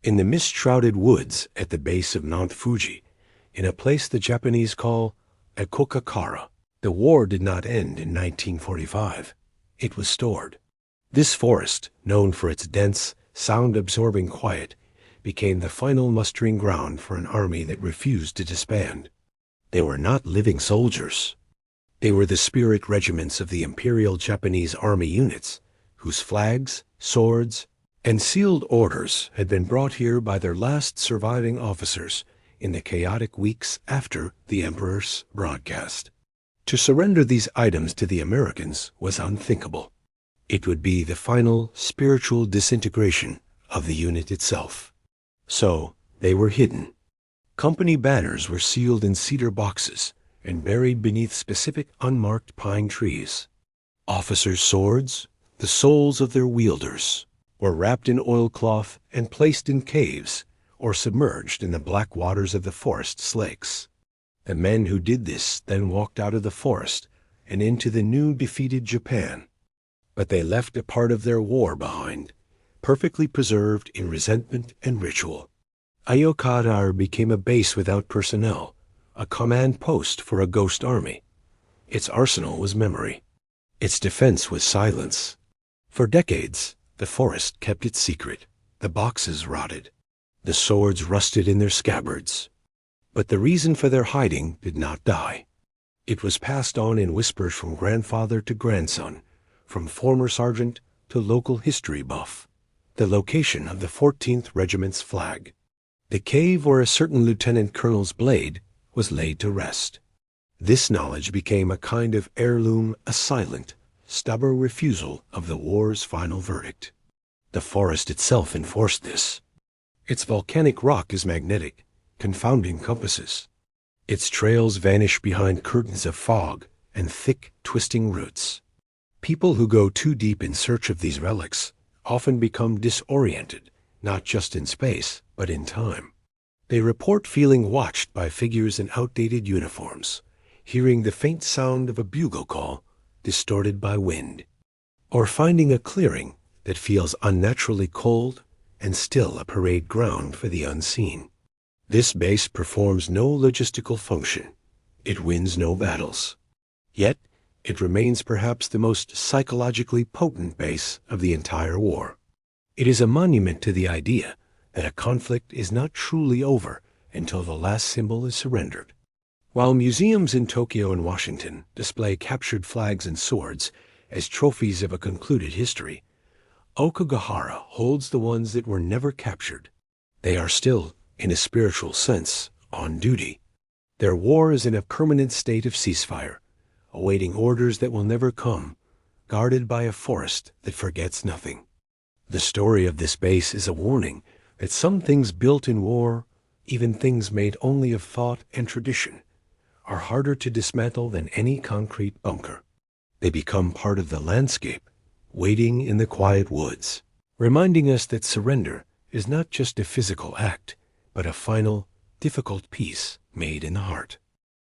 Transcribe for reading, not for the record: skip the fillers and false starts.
in the mist-shrouded woods at the base of Mount Fuji, in a place the Japanese call Aokigahara. The war did not end in 1945. It was stored. This forest, known for its dense, sound-absorbing quiet, became the final mustering ground for an army that refused to disband. They were not living soldiers. They were the spirit regiments of the Imperial Japanese Army units, whose flags, swords, and sealed orders had been brought here by their last surviving officers in the chaotic weeks after the Emperor's broadcast. To surrender these items to the Americans was unthinkable. It would be the final spiritual disintegration of the unit itself. So they were hidden. Company banners were sealed in cedar boxes and buried beneath specific unmarked pine trees. Officers' swords, the souls of their wielders, were wrapped in oilcloth and placed in caves or submerged in the black waters of the forest's lakes. The men who did this then walked out of the forest and into the new defeated Japan. But they left a part of their war behind, perfectly preserved in resentment and ritual. Aokigahara became a base without personnel, a command post for a ghost army. Its arsenal was memory. Its defense was silence. For decades, the forest kept its secret. The boxes rotted. The swords rusted in their scabbards. But the reason for their hiding did not die. It was passed on in whispers from grandfather to grandson, from former sergeant to local history buff. The location of the 14th Regiment's flag. The cave where a certain lieutenant colonel's blade was laid to rest. This knowledge became a kind of heirloom, a silent, stubborn refusal of the war's final verdict. The forest itself enforced this. Its volcanic rock is magnetic, confounding compasses. Its trails vanish behind curtains of fog and thick, twisting roots. People who go too deep in search of these relics often become disoriented, not just in space, but in time. They report feeling watched by figures in outdated uniforms, hearing the faint sound of a bugle call distorted by wind, or finding a clearing that feels unnaturally cold and still a parade ground for the unseen. This base performs no logistical function. It wins no battles. Yet, it remains perhaps the most psychologically potent base of the entire war. It is a monument to the idea that a conflict is not truly over until the last symbol is surrendered. While museums in Tokyo and Washington display captured flags and swords as trophies of a concluded history, Aokigahara holds the ones that were never captured. They are still, in a spiritual sense, on duty. Their war is in a permanent state of ceasefire, awaiting orders that will never come, guarded by a forest that forgets nothing. The story of this base is a warning that some things built in war, even things made only of thought and tradition, are harder to dismantle than any concrete bunker. They become part of the landscape, waiting in the quiet woods, reminding us that surrender is not just a physical act, but a final, difficult peace made in the heart.